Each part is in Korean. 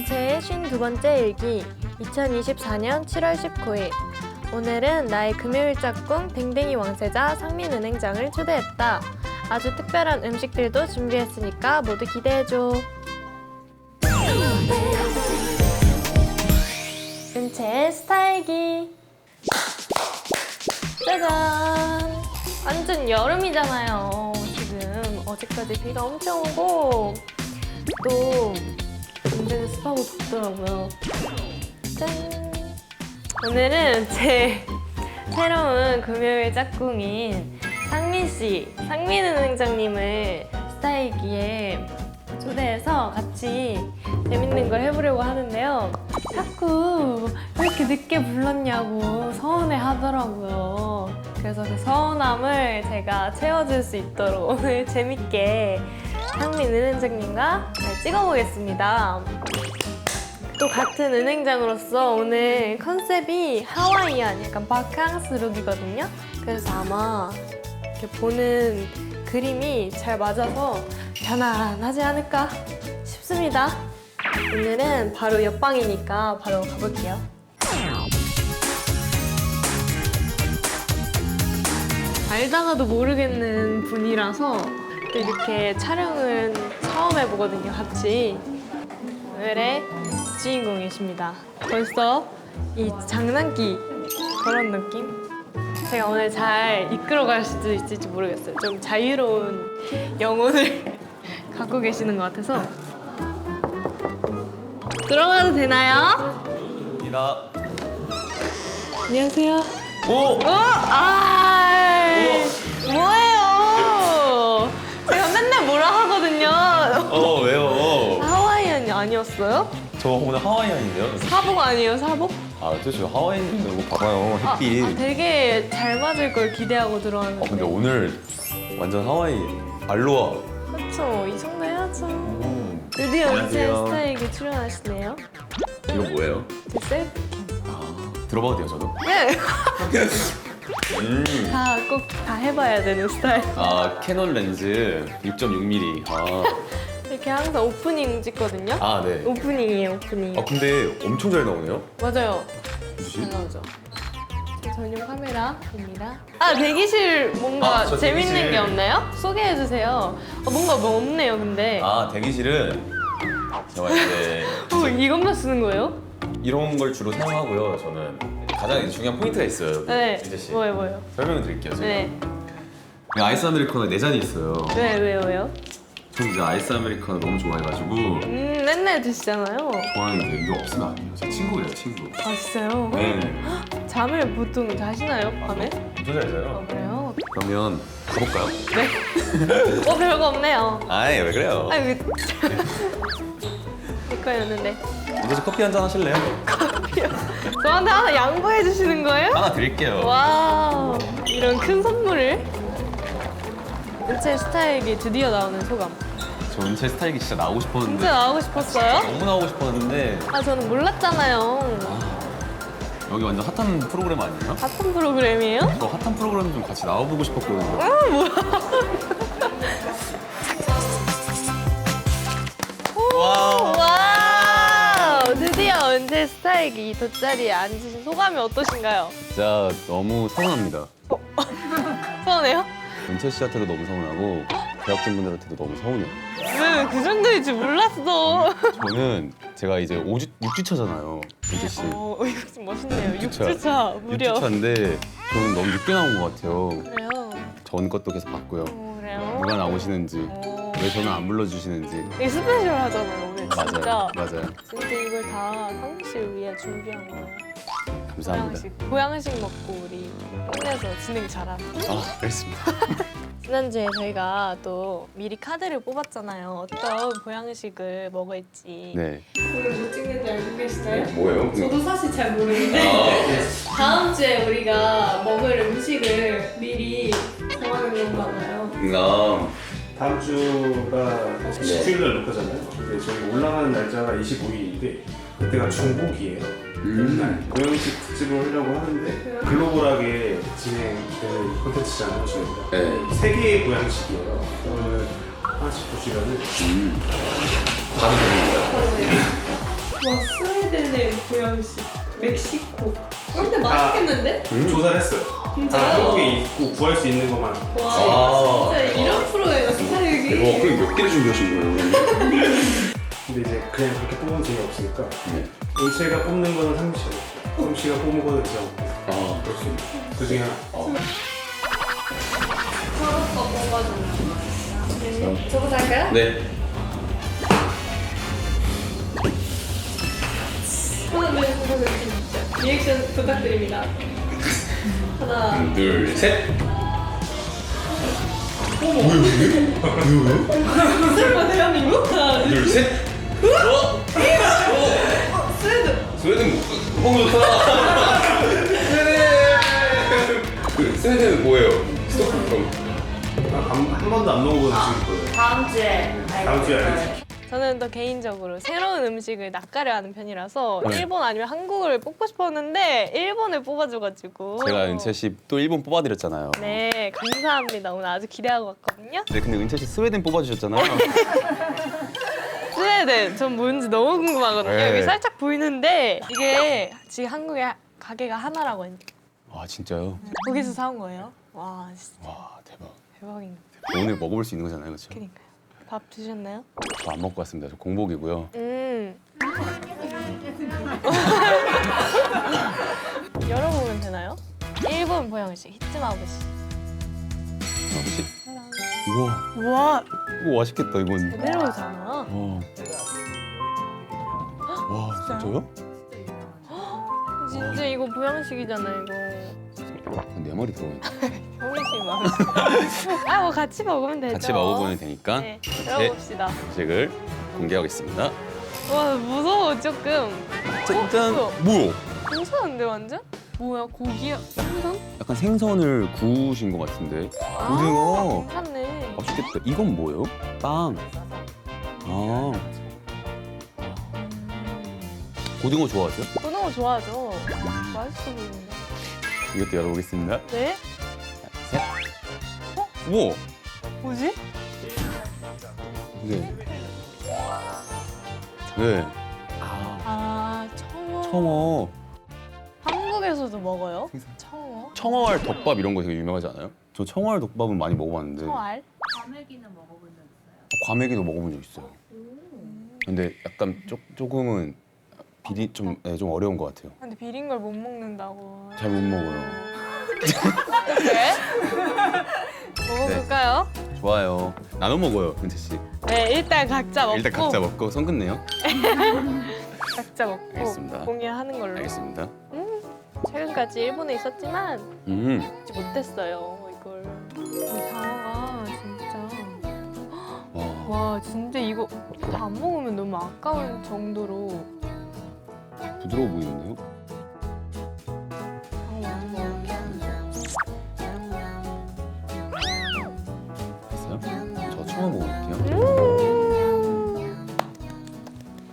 제 52번째 일기 2024년 7월 19일. 오늘은 나의 금요일 짝꿍 댕댕이 왕세자 상민은행장을 초대했다. 아주 특별한 음식들도 준비했으니까 모두 기대해줘. 은채의 스타일기. 짜잔! 완전 여름이잖아요. 지금 어제까지 비가 엄청 오고 또 굉장히 습하고 덥더라고요. 짠! 오늘은 제 새로운 금요일 짝꿍인 상민씨, 상민은행장님을 스타일기에 초대해서 같이 재밌는 걸 해보려고 하는데요. 자꾸 왜 이렇게 늦게 불렀냐고 서운해 하더라고요. 그래서 그 서운함을 제가 채워줄 수 있도록 오늘 재밌게 상민은행장님과 잘 찍어보겠습니다. 또 같은 은행장으로서 오늘 컨셉이 하와이안, 약간 바캉스 룩이거든요. 그래서 아마 이렇게 보는 그림이 잘 맞아서 편안하지 않을까 싶습니다. 오늘은 바로 옆방이니까 바로 가볼게요. 알다가도 모르겠는 분이라서 또 이렇게 촬영은 처음 해보거든요, 같이. 오늘의 주인공이십니다. 벌써 이 장난기 그런 느낌? 제가 오늘 잘 이끌어갈 수도 있을지 모르겠어요. 좀 자유로운 영혼을 갖고 계시는 것 같아서. 들어가도 되나요? 이다. 안녕하세요. 오! 뭐예요? 제가 맨날 뭐라 하거든요. 왜요? 하와이안이 아니었어요? 저 오늘 하와이안인데요? 사복 아니에요, 사복? 저 하와이안인데 이거 봐봐요, 햇빛. 되게 잘 맞을 걸 기대하고 들어왔는데. 근데 오늘 완전 하와이 알로하. 그쵸, 이 정도 해야죠. 드디어 은채 안녕하세요. 스타일에 출연하시네요. 이거 뭐예요? 제 셀프. 들어봐도 돼요, 저도? 네. 음. 꼭 다 해봐야 되는 스타일. 캐논 렌즈 6.6mm. 이렇게 항상 오프닝 찍거든요. 네. 오프닝이에요, 오프닝. 근데 엄청 잘 나오네요? 맞아요. 뭐지? 잘 나오죠. 전용 카메라입니다. 대기실 뭔가 저 재밌는 대기실. 게 없나요? 소개해주세요. 뭔가 뭐 없네요, 근데. 대기실은 제가 이제 이것만 쓰는 거예요? 이런 걸 주로 사용하고요, 저는. 가장 중요한 포인트가 있어요, 네. 진재 씨. 뭐예요? 설명을 드릴게요, 제가. 네. 아이스 아메리카노 4잔이 있어요. 왜요? 저는 이제 아이스 아메리카노 너무 좋아해가지고 맨날 드시잖아요. 좋아하는데 이거 없으면 안 돼요. 제 친구예요, 친구. 아, 진짜요? 네. 잠을 보통 자시나요, 밤에? 엄청 잘 자요. 그래요? 그러면 가볼까요? 네. 별거 없네요. 왜 그래요? 왜... 제 거였는데. 이제 커피 한잔 하실래요? 저한테 하나 양보해 주시는 거예요? 하나 드릴게요. 와, 이런 큰 선물을. 은채 스타일기 드디어 나오는 소감. 저 은채 스타일기 진짜 나오고 싶었는데 진짜 나오고 싶었어요? 너무 나오고 싶었는데 저는 몰랐잖아요. 여기 완전 핫한 프로그램 아니에요? 같은 프로그램이에요? 저 핫한 프로그램 좀 같이 나와보고 싶었거든요. 와, 드디어 은채 스타일기 돗자리에 앉으신 소감이 어떠신가요? 진짜 너무 서운합니다. 서운해요? 은채 씨한테도 너무 서운하고 제작진분들한테도 너무 서운해요. 왜 그 정도일 줄 몰랐어. 저는 제가 이제 6주차잖아요, 은채 씨. 이거 좀 멋있네요. 육주차. 6주차 무려. 6주차인데 저는 너무 늦게 나온 것 같아요. 그래요? 전 것도 계속 봤고요. 그래요? 누가 나오시는지, 왜 저는 안 불러주시는지. 이게 스페셜 하잖아요, 오늘 진짜. 맞아요. 진짜 이걸 다 상민 씨를 위해 준비한 거예요. 감사합니다. 보양식 먹고 우리 힘내서 진행 잘하는. 그렇습니다. 지난주에 저희가 또 미리 카드를 뽑았잖아요. 어떤 보양식을 먹을지. 네. 오늘 뭐 찍는지 알고 계시나요? 뭐예요? 저도 사실 잘 모르는데 다음 주에 우리가 먹을 음식을 미리 정하는 건가 봐요. 다음 주가 17일 날 녹화잖아요. 근데 저희 올라가는 날짜가 25일인데 그때가 중복이에요. 보양식 특집을 하려고 하는데 글로벌하게 진행되는 콘텐츠잖아요. 저희가 네. 세 개의 보양식이에요. 오늘 하나씩 보시면은 바로 됩니다. 와, 스웨덴의 보양식, 멕시코. 근데 맛있겠는데? 조사를 했어요. 다 한국에 있고 구할 수 있는 것만. 와, 진짜 이런 프로예요, 스타일이. 그럼 몇 개를 준비하신 거예요? 근데 이제 그냥 그렇게 뽑으면 재미없으니까 네. 은채가 뽑는 거는 상미 씨가 상미 씨가 뽑는 거는 제가 아, 그 중에 하나. 서로가 뽑아주는. 저거 살까요? 네. 하나, 둘, 셋, 리액션 부탁드립니다. 하나, 둘, 셋. 설마 대한민국? 하나, 둘, 셋. 스웨덴. 스웨덴 너무 좋다. 스웨덴은 뭐예요? 스톡홀m. 한 번도 안 먹어본 음식일 거예요. 다음 주에 다음 주에 알겠지. 저는 또 개인적으로 새로운 음식을 낯가려 하는 편이라서 네. 일본 아니면 한국을 뽑고 싶었는데 일본을 뽑아줘가지고 제가 은채 씨 또 일본 뽑아드렸잖아요. 네, 감사합니다. 오늘 아주 기대하고 왔거든요. 네, 근데 은채 씨 스웨덴 뽑아주셨잖아요. 스웨덴 전 뭔지 너무 궁금하거든요. 네. 여기 살짝 보이는데 이게 지금 한국에 가게가 하나라고 했는데 아 진짜요? 거기서 사온 거예요? 와, 진짜 와 대박. 대박인 것 오늘 먹어볼 수 있는 거잖아요, 그렇죠? 같으니까요. 밥 드셨나요? 저 안 먹고 왔습니다. 저 공복이고요. 열어보면 되나요? 일본 보양식 히츠마부시. 아버지. 우와, 우와, 이거 맛있겠다 이건. 그대로잖아. 와, 진짜요? 진짜 이거 보양식이잖아 이거. 네 마리 들어있네. 호기심 막. 아, 뭐 같이 먹으면 되죠. 같이 먹어보면 되니까 네, 들어봅시다. 음식을 공개하겠습니다. 와, 무서워 조금. 짠짠. 뭐야? 뭐야? 괜찮은데 완전? 뭐야, 고기야? 생선? 약간 생선을 구우신 것 같은데. 고등어. 괜찮네. 맛있겠다. 이건 뭐예요? 빵. 아. 고등어 좋아하세요? 고등어 좋아하죠. 맛있어 보이는데. 이것도 열어보겠습니다. 네? 셋. 우와. 뭐지? 네. 네. 아, 청어. 청어. 한국에서도 먹어요? 청어? 청어알 덮밥 이런 거 되게 유명하지 않아요? 저 청어알 덮밥은 많이 먹어봤는데 청알? 과메기는 먹어본 적 있어요? 과메기도 먹어본 적 있어요. 근데 약간 조금은 좀 어려운 것 같아요. 근데 비린 걸 못 먹는다고. 잘 못 먹어요. 어떡해? 먹어볼까요? 좋아요. 나눠 먹어요, 은채 씨. 네, 일단 각자 먹고. 일단 각자 먹고 선 긋네요. 각자 먹고 알겠습니다. 공유하는 걸로. 알겠습니다. 최근까지 일본에 있었지만 음. 먹지 못했어요 이걸. 이 장어가 진짜. 와. 와, 진짜 이거 다 안 먹으면 너무 아까울 정도로. 부드러워 보이는데요? 장어 먼저 먹을게요. 됐어요? 저 청어 먹어볼게요.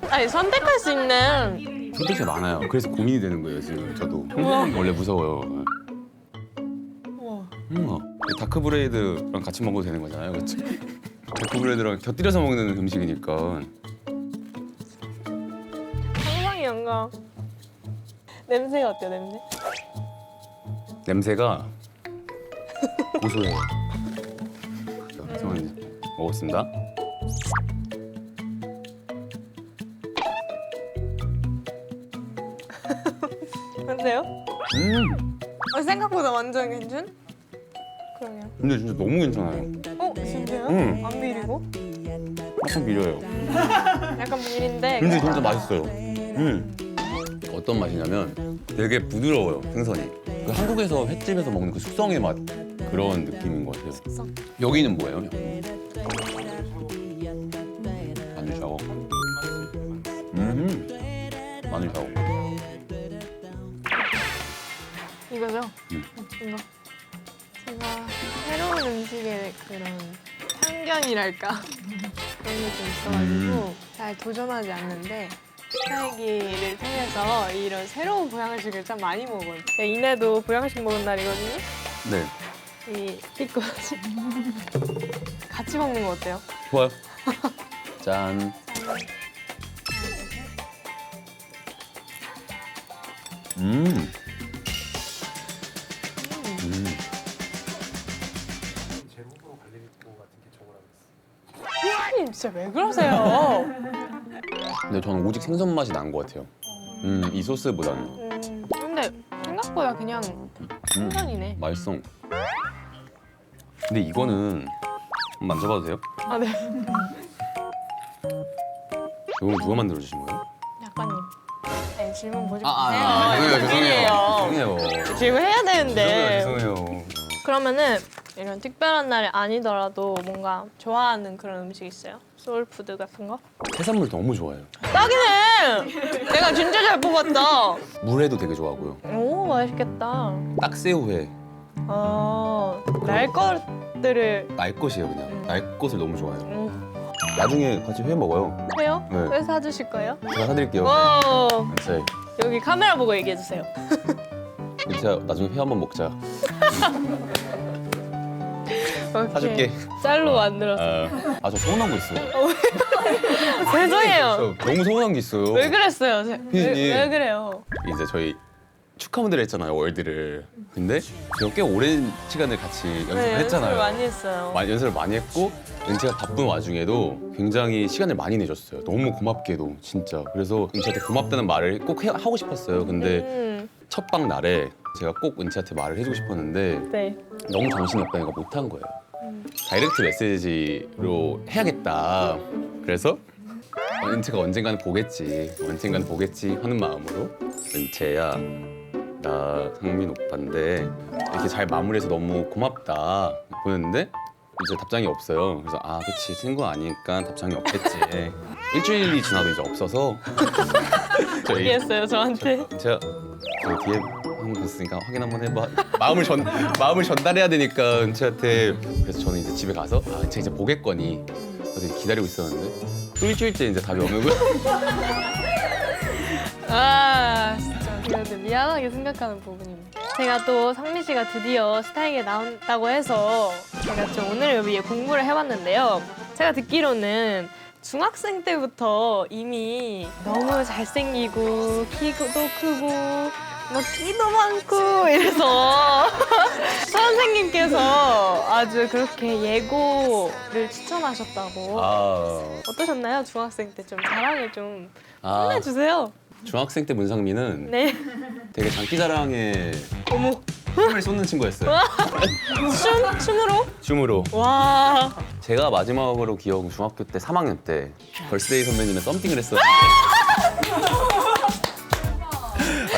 아니, 선택할 수 있는. 선택이 많아요. 그래서 고민이 되는 거예요, 지금 저도. 원래 무서워요. 우와. 다크 브레이드랑 같이 먹어도 되는 거잖아요, 그렇죠? 다크 브레이드랑 곁들여서 먹는 음식이니까. 상상이 안 가. 냄새가 어때요, 냄새? 냄새가 고소해요. 저는 먹었습니다. 어때요? 생각보다 완전 괜찮? 그러면. 근데 진짜 너무 괜찮아요. 진짜요? 음. 안 비리고? 약간 비려요. 약간 비린데. 근데 진짜 맛있어요. 어떤 맛이냐면 되게 부드러워요, 생선이. 그 한국에서 횟집에서 먹는 그 숙성의 맛 그런 느낌인 것 같아요. 숙성. 여기는 뭐예요? 마늘 샤워. 마늘 샤워. 이거죠? 이거. 제가 새로운 음식에 그런 편견이랄까 그런 게 좀 있어가지고 잘 도전하지 않는데 살기를 통해서 이런 새로운 보양식을 참 많이 먹어요. 네, 이내도 보양식 먹은 날이거든요. 네, 이 스티커지. 같이 먹는 거 어때요? 좋아요. 짠. 사장님 진짜 왜 그러세요? 근데 저는 오직 생선 맛이 난 것 같아요. 이 소스보다는. 근데 생각보다 그냥 생선이네. 맛있어. 근데 이거는 한번 만져봐도 돼요? 아 네. 이건 누가 만들어 주신 거예요? 작가님. 네, 질문 보지 죄송해요. 마세요. 죄송해요. 질문해야 되는데. 죄송해요. 그러면은 이런 특별한 날이 아니더라도 뭔가 좋아하는 그런 음식 있어요? 소울푸드 같은 거? 해산물 너무 좋아해요. 딱이네! 내가 진짜 잘 뽑았다. 물회도 되게 좋아하고요. 오 맛있겠다. 딱새우회. 날 것들을 날 것이에요 그냥. 날 것을 너무 좋아해요. 음, 나중에 같이 회 먹어요. 해요? 네. 왜 사주실 거예요? 제가 사드릴게요. 오 진짜. 여기 카메라 보고 얘기해 주세요. 제가 나중에 회 한번 먹자. 사줄게. 짤로 만들었어. 저 서운한 거 있어요. 죄송해요. 저 너무 서운한 게 있어요. 왜 그랬어요? 왜 예. 그래요? 이제 저희 축하 무대를 했잖아요 월드를. 근데 제가 꽤 오랜 시간을 같이 연습을 했잖아요. 연습을 많이 했어요. 연습을 많이 했고 은채가 바쁜 와중에도 굉장히 시간을 많이 내줬어요. 너무 고맙게도 진짜. 그래서 은채한테 고맙다는 말을 꼭 하고 싶었어요. 근데 첫 방 날에 제가 꼭 은채한테 말을 해주고 싶었는데 네. 너무 정신없다니까 못한 거예요. 다이렉트 메시지로 해야겠다. 그래서 은채가 언젠가는 보겠지 하는 마음으로 은채야 나 상민 오빠인데 이렇게 잘 마무리해서 너무 고맙다 보냈는데 이제 답장이 없어요. 그래서 아 그치 친구 아니니까 답장이 없겠지. 일주일이 지나도 이제 없어서 저희 얘기했어요 저한테. 제가 그 뒤에 한번 봤으니까 확인 한번 해봐. 마음을 전달해야 되니까 은채한테. 그래서 저는 이제 집에 가서 아 은채 이제 보겠거니 그래서 기다리고 있었는데 또 일주일째 이제 답이 없는 거예요. 아 진짜 그래도 미안하게 생각하는 부분입니다. 제가 또 상민 씨가 드디어 스타에게 나온다고 해서 제가 좀 오늘을 위해 공부를 해봤는데요. 제가 듣기로는 중학생 때부터 이미 너무 잘생기고 키도 크고 막 끼도 많고 이래서 선생님께서 아주 그렇게 예고를 추천하셨다고. 어떠셨나요? 중학생 때 좀 자랑을 좀 해주세요. 중학생 때 문상민은 네. 되게 장기자랑에 어머. 힘을 쏟는 친구였어요. 춤으로? 춤으로. 와. 제가 마지막으로 기억은 중학교 때 3학년 때 걸스데이 선배님의 썸띵을 했었는데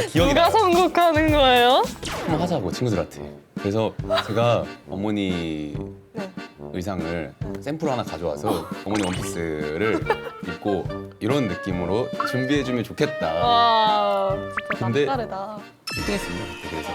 기억이 누가 나요. 선곡하는 거예요? 한번 하자고 친구들한테. 그래서 제가 어머니 네. 의상을 샘플 하나 가져와서 어머니 원피스를 입고 이런 느낌으로 준비해주면 좋겠다. 와. 진짜 근데- 남다르다. 1등했습니다. 그래서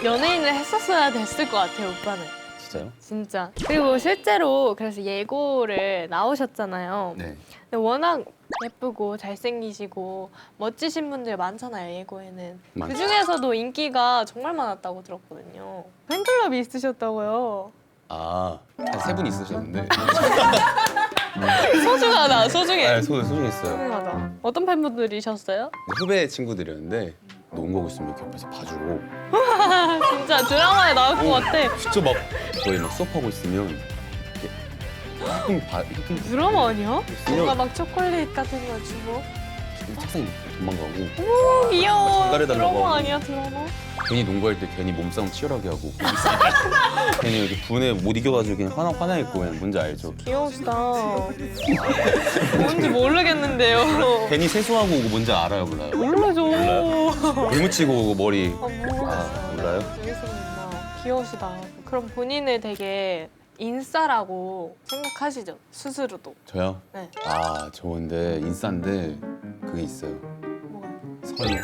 연예인을 했었어야 됐을 것 같아요, 오빠는. 진짜요? 진짜. 그리고 실제로 그래서 예고를 나오셨잖아요. 네. 근데 워낙 예쁘고 잘생기시고 멋지신 분들 많잖아요, 예고에는. 많죠. 그 중에서도 인기가 정말 많았다고 들었거든요. 팬클럽이 있으셨다고요. 한 3분 있으셨는데 소중하다, 소중해. 소중했어요. 소중하다. 어떤 팬분들이셨어요? 후배 친구들이었는데 농구하고 있으면 이렇게 옆에서 봐주고 진짜 드라마에 나올 것 같아. 진짜 막 저희 막 수업하고 있으면 이렇게 휘핑 드라마 아니야? 있으면 뭔가 막 초콜릿 같은 거 주고. 책상에 도망가고 오, 귀여워. 전달해달라고 드라마 하고. 아니야, 드라마? 괜히 농구할 때 괜히 몸싸움 치열하게 하고 괜히 이렇게 분에 못 이겨가지고 그냥 화나 있고 그냥 뭔지 알죠? 귀여우시다. 뭔지 모르겠는데요. 괜히 세수하고 오고 뭔지 알아요 몰라요? 몰라줘. 물 묻히고 오고 머리 모르겠어요. 몰라요? 알겠습니다. 귀여우시다. 그럼 본인을 되게 인싸라고 생각하시죠? 스스로도. 저요? 네. 저 근데 인싸인데 그게 있어요. 뭐가? 선이.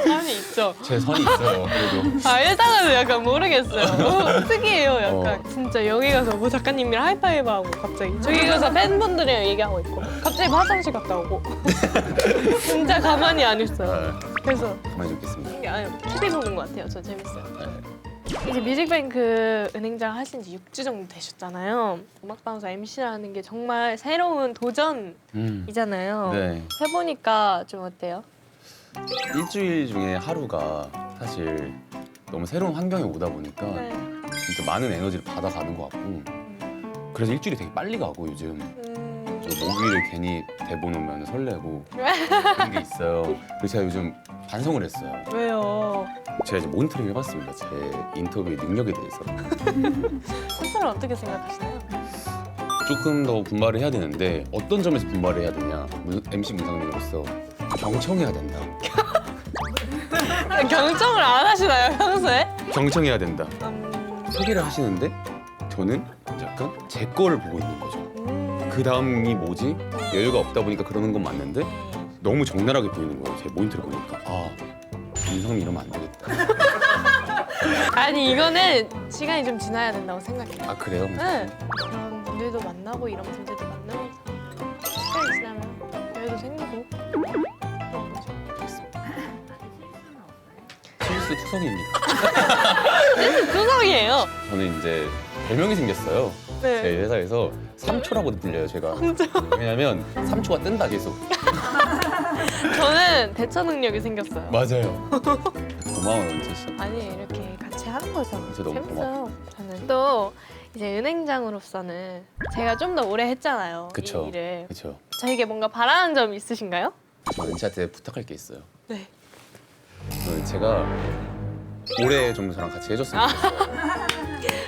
사람이 있죠. 제 선이 있어요. 그래도 일단은 약간 모르겠어요. 너무 특이해요, 약간. 진짜 여기 가서 뭐 작가님이랑 하이파이브하고 갑자기 저기 가서 팬분들이랑 얘기하고 있고 갑자기 화장실 갔다 오고 진짜 가만히 안 있어요. 그래서 가만히 좀 있겠습니다. 이게 아니 TV 보는 것 같아요. 저 재밌어요. 이제 뮤직뱅크 은행장 하신 지 6주 정도 되셨잖아요. 음악방송 MC라는 게 정말 새로운 도전이잖아요. 네. 해보니까 좀 어때요? 일주일 중에 하루가 사실 너무 새로운 환경에 오다 보니까 네. 진짜 많은 에너지를 받아가는 것 같고 그래서 일주일이 되게 빨리 가고 요즘 모기를 괜히 대보놓으면 설레고 그런 게 있어요. 그래서 제가 요즘 반성을 했어요. 왜요? 제가 이제 모니터링 해봤습니다. 제 인터뷰 능력에 대해서. 스스로 어떻게 생각하시나요? 조금 더 분발을 해야 되는데 어떤 점에서 분발을 해야 되냐. MC 문상민으로서 경청해야 된다. 경청을 안 하시나요, 평소에? 경청해야 된다. 소개를 하시는데 저는 약간 제 거를 보고 있는 거죠. 그 다음이 뭐지? 여유가 없다 보니까 그러는 건 맞는데 너무 적나라하게 보이는 거예요. 제 모니터를 보니까 아 문상민 이러면 안 되겠다. 아니 이거는 시간이 좀 지나야 된다고 생각해요. 아 그래요? 네. 그런 분들도 만나고 이런 분들도 만나고 시간이 지나면 여유도 생기고 그런 거죠. 실수 투성이입니다. 구성이에요. 저는 이제 별명이 생겼어요. 네. 제 회사에서 3초라고 들려요, 제가. 왜냐면 3초가 뜬다 계속. 저는 대처 능력이 생겼어요. 맞아요. 고마워요, 은채 씨. 아니 이렇게 같이 하는 거죠. 진짜 너무 재밌어요. 저는 또 이제 은행장으로서는 제가 좀 더 오래 했잖아요. 그쵸. 이 일을. 그렇죠. 저에게 뭔가 바라는 점 있으신가요? 저 은채한테 부탁할 게 있어요. 네. 제가 올해 좀 저랑 같이 해줬으면 좋겠어요.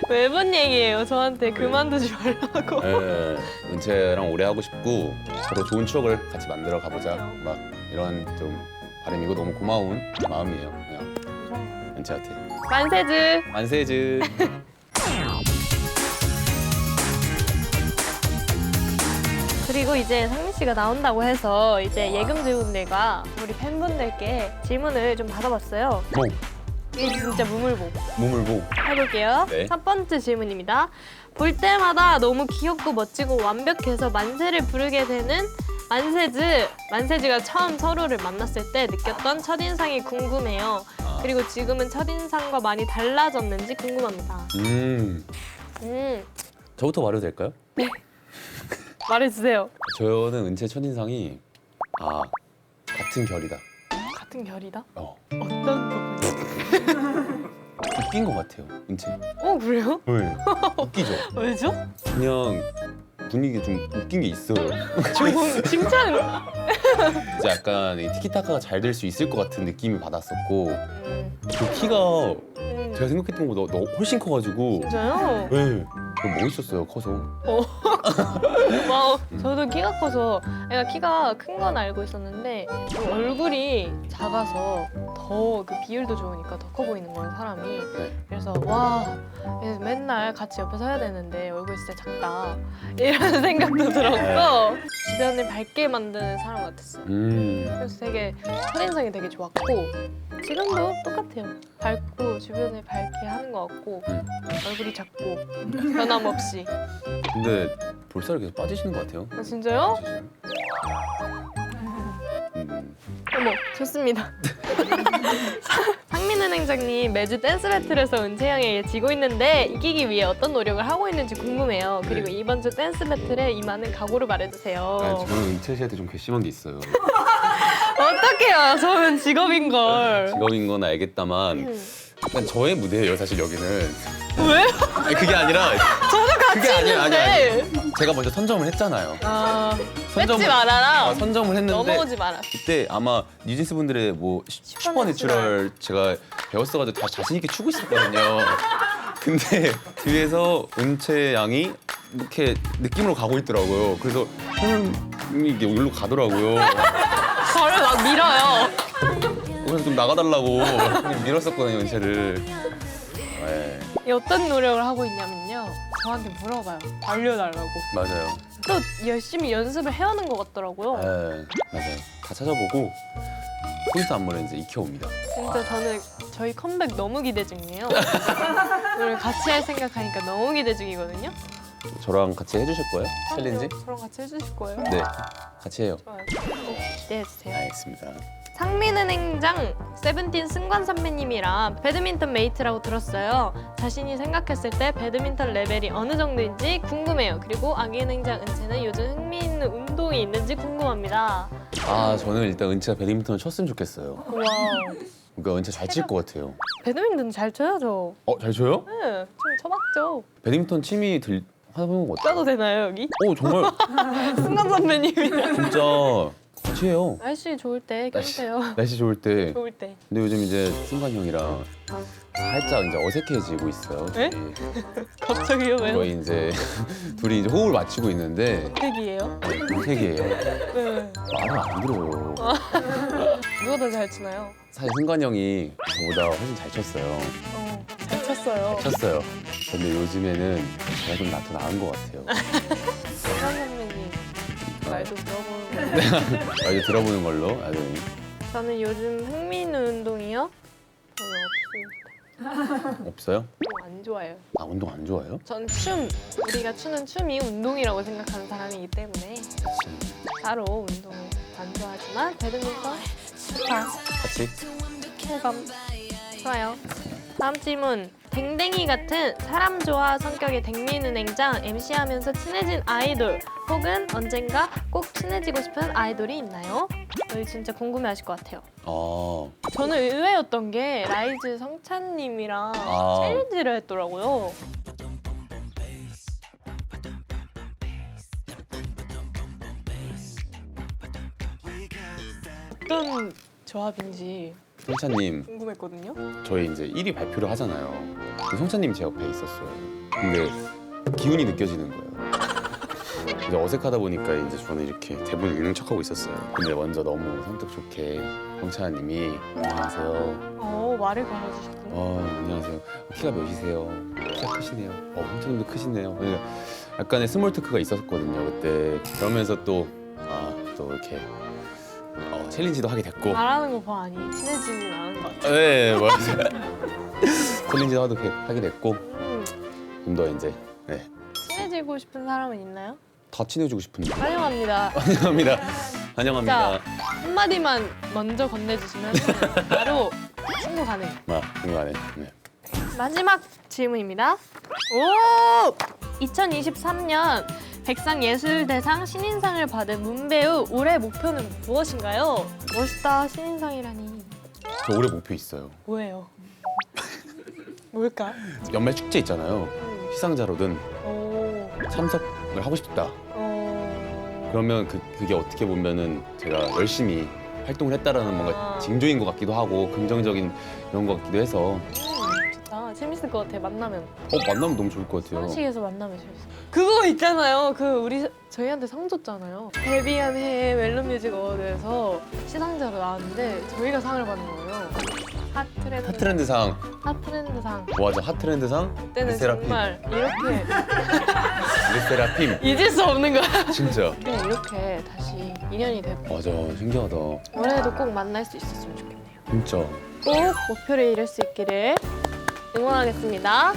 매번 얘기해요. 저한테 그만두지 말라고. 네, 은채랑 오래 하고 싶고 서로 좋은 추억을 같이 만들어 가보자. 막 이런 좀 바람이고 너무 고마운 마음이에요. 그냥 은채한테 만세즈. 만세즈. 그리고 이제 상민 씨가 나온다고 해서 이제 예금주분들과 우리 팬분들께 질문을 좀 받아봤어요. 뭐 이게 진짜 무물보. 몸을 보. 해볼게요. 네. 첫 번째 질문입니다. 볼 때마다 너무 귀엽고 멋지고 완벽해서 만세를 부르게 되는 만세즈. 만세즈가 처음 서로를 만났을 때 느꼈던 첫인상이 궁금해요. 그리고 지금은 첫인상과 많이 달라졌는지 궁금합니다. 저부터 말해도 될까요? 말해주세요. 저는 은채 첫인상이 같은 결이다. 같은 결이다? 어떤 부분이? 웃긴 것 같아요, 은채. 그래요? 네. 웃기죠? 왜죠? 그냥 분위기 좀 웃긴 게 있어요. 좋은 칭찬. 이제 약간 이 티키타카가 잘 될 수 있을 것 같은 느낌이 받았었고 그 키가 제가 생각했던 것보다 훨씬 커가지고 진짜요? 네. 멋있었어요, 커서. 고마워. 저도 키가 커서 키가 큰 건 알고 있었는데 그 얼굴이 작아서 더 그 비율도 좋으니까 더 커 보이는 거예요, 사람이. 네. 그래서 와 그래서 맨날 같이 옆에 서야 되는데 얼굴이 진짜 작다 이런 생각도 들었고 주변을 밝게 만드는 사람 같았어요. 그래서 되게 첫인상이 되게 좋았고 지금도 똑같아요. 밝고 주변을 밝게 하는 것 같고 얼굴이 작고 변함없이. 근데 볼살이 계속 빠지시는 것 같아요. 아, 진짜요? 어머, 좋습니다. 상민은행장님 매주 댄스 배틀에서 은채양에게 지고 있는데 이기기 위해 어떤 노력을 하고 있는지 궁금해요. 그리고 이번 주 댄스 배틀에 임하는 각오를 말해주세요. 저는 은채 씨한테 좀 괘씸한 게 있어요. 어떡해요? 저는 직업인걸. 직업인 건 알겠다만 약간 저의 무대예요, 사실 여기는. 왜? 아니, 그게 아니라 저도 같이 그게 있는데. 아니. 제가 먼저 선점을 했잖아요. 뺏지 말아라. 선점을 했는데 넘어오지 마라. 그때 아마 뉴진스 분들의 뭐 슈퍼내추럴 제가 배웠어가지고 다 자신 있게 추고 있었거든요. 근데 뒤에서 은채 양이 이렇게 느낌으로 가고 있더라고요. 그래서 형님이 이게 여기로 가더라고요. 저를 막 밀어요. 그래서 좀 나가달라고 그냥 밀었었거든요, 은채를. 네, 이 어떤 노력을 하고 있냐면요. 저한테 물어봐요. 알려달라고. 맞아요. 또 열심히 연습을 해오는 것 같더라고요. 네, 맞아요. 다 찾아보고 콘서트 안무를 이제 익혀옵니다. 진짜 저는 저희 컴백 너무 기대 중이에요. 오늘 같이 할 생각하니까 너무 기대 중이거든요. 저랑 같이 해주실 거예요? 챌린지? 저랑 같이 해주실 거예요? 네, 같이 해요. 좋아요. 꼭 기대해주세요. 알겠습니다. 상민은행장 세븐틴 승관 선배님이랑 배드민턴 메이트라고 들었어요. 자신이 생각했을 때 배드민턴 레벨이 어느 정도인지 궁금해요. 그리고 아기은행장 은채는 요즘 흥미있는 운동이 있는지 궁금합니다. 아 저는 일단 은채가 배드민턴을 쳤으면 좋겠어요. 와, 그러니까 은채 잘 칠 것 같아요. 배드민턴 잘 쳐요, 저. 잘 쳐요? 네, 좀 쳐봤죠. 배드민턴 취미 해보는 거 어때요? 쳐도 되나요, 여기? 정말 승관 선배님이. 진짜 같이 해요. 날씨 좋을 때 껴주세요. 날씨 좋을 때. 좋을 때. 근데 요즘 이제 승관 형이랑 살짝 이제 어색해지고 있어요. 에? 갑자기요, 왜요? 거의 이제 둘이 이제 호흡을 맞추고 있는데 백이에요? 색이에요. 네. 말을 안 들어요. 누가 더 잘 치나요? 사실 승관 형이 저보다 훨씬 잘 쳤어요. 잘 쳤어요. 쳤어요. 근데 요즘에는 제가 좀 더 나은 것 같아요. 승관 선배님 말도 들어보는 거. 이제 들어보는 걸로. 아주. 저는 요즘 흥미있는 운동이요? 저는 없습니다. 없어요? 운동 안 좋아해요. 아 운동 안 좋아해요? 전 춤, 우리가 추는 춤이 운동이라고 생각하는 사람이기 때문에 따로 운동을 안 좋아하지만 배드민턴 좋다. 같이? 호감. 좋아요. 다음 질문. 댕댕이 같은 사람 좋아 성격의 댕민은행장 MC하면서 친해진 아이돌 혹은 언젠가 꼭 친해지고 싶은 아이돌이 있나요? 저희 진짜 궁금해하실 것 같아요. 저는 의외였던 게 라이즈 성찬님이랑 챌린지를 했더라고요. 어떤 조합인지 성찬님 궁금했거든요. 저희 이제 1위 발표를 하잖아요. 근데 성찬님 제 옆에 있었어요. 근데 기운이 느껴지는 거예요. 이제 어색하다 보니까 이제 저는 이렇게 대본 읽는 척하고 있었어요. 근데 먼저 너무 성격 좋게 성찬님이 안녕하세요. 말을 걸어주셨군요. 안녕하세요. 키가 몇이세요? 키가 크시네요. 성찬님도 크시네요. 약간의 스몰 토크가 있었거든요 그때. 그러면서 또 이렇게 챌린지도 하게 됐고. 말하는 거 봐, 아니 친해지진 않은 것 같아. 네 맞아요. 챌린지도 하게 됐고 좀 더 이제 친해지고 싶은 사람은 있나요? 다 친해지고 싶은데. 환영합니다. 환영합니다. 환영합니다. 자, 한마디만 먼저 건네주시면 바로 친구 가능. 중간에. 네. 마지막 질문입니다. 오! 2023년 백상예술대상 신인상을 받은 문배우 올해 목표는 무엇인가요? 멋있다, 신인상이라니. 저 올해 목표 있어요. 뭐예요? 뭘까? 연말 축제 있잖아요. 시상자로든 오. 참석을 하고 싶다. 그러면 그게 어떻게 보면은 제가 열심히 활동을 했다라는 뭔가 징조인 것 같기도 하고 긍정적인 이런 것 같기도 해서. 좋다. 재밌을 것 같아, 만나면. 만나면 너무 좋을 것 같아요. 상식에서 만나면 재밌어. 그거 있잖아요. 저희한테 상 줬잖아요. 데뷔한 해에 멜론뮤직 어워드에서 시상자로 나왔는데 저희가 상을 받는 거예요. 핫트렌드상. 핫트렌드상. 뭐하죠? 핫트렌드상? 그때는 르세라핌. 정말 이렇게 르세라핌. 잊을 수 없는 거야. 진짜. 네, 이렇게 다시 인연이 되고 맞아. 신기하다. 올해도 꼭 만날 수 있었으면 좋겠네요. 진짜. 꼭 목표를 이룰 수 있기를 응원하겠습니다.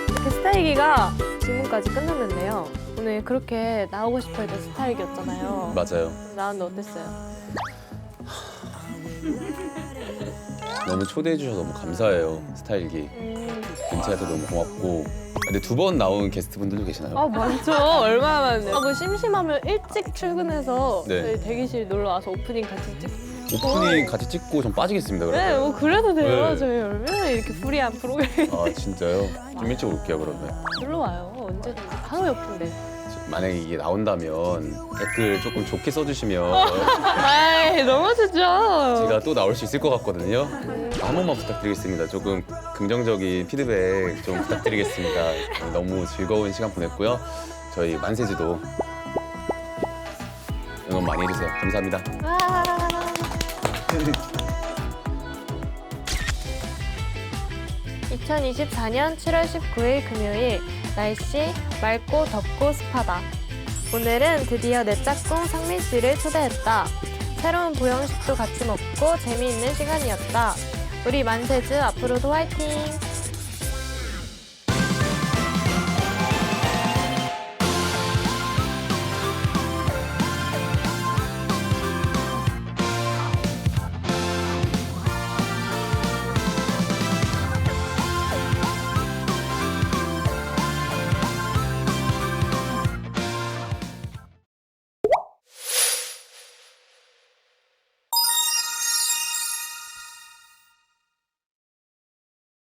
이렇게 스타일기가 질문까지 끝났는데요. 오늘 그렇게 나오고 싶어 했던 스타일기였잖아요. 맞아요. 나왔는데 어땠어요? 너무 초대해 주셔서 너무 감사해요. 스타일기. 은채한테 너무 고맙고. 근데 2번 나온 게스트분들도 계시나요? 많죠. 얼마나 많은데요. 뭐 심심하면 일찍 출근해서 네. 저희 대기실 놀러 와서 오프닝 같이 찍고. 오프닝 같이 찍고 전 빠지겠습니다. 그러면. 네, 뭐 그래도 돼요. 네. 저희 얼마나 이렇게 프리한 프로그램. 진짜요? 좀 일찍 올게요 그러면. 놀러 와요. 언제든지. 바로 옆인데. 만약에 이게 나온다면 댓글 조금 좋게 써주시면 아이, 너무 좋죠. 제가 또 나올 수 있을 것 같거든요. 한 번만 부탁드리겠습니다. 조금 긍정적인 피드백 좀 부탁드리겠습니다. 너무 즐거운 시간 보냈고요. 저희 만세지도 응원 많이 해주세요. 감사합니다. 와. 2024년 7월 19일 금요일 날씨 맑고 덥고 습하다. 오늘은 드디어 내 짝꿍 상민 씨를 초대했다. 새로운 보형식도 같이 먹고 재미있는 시간이었다. 우리 만세즈 앞으로도 화이팅!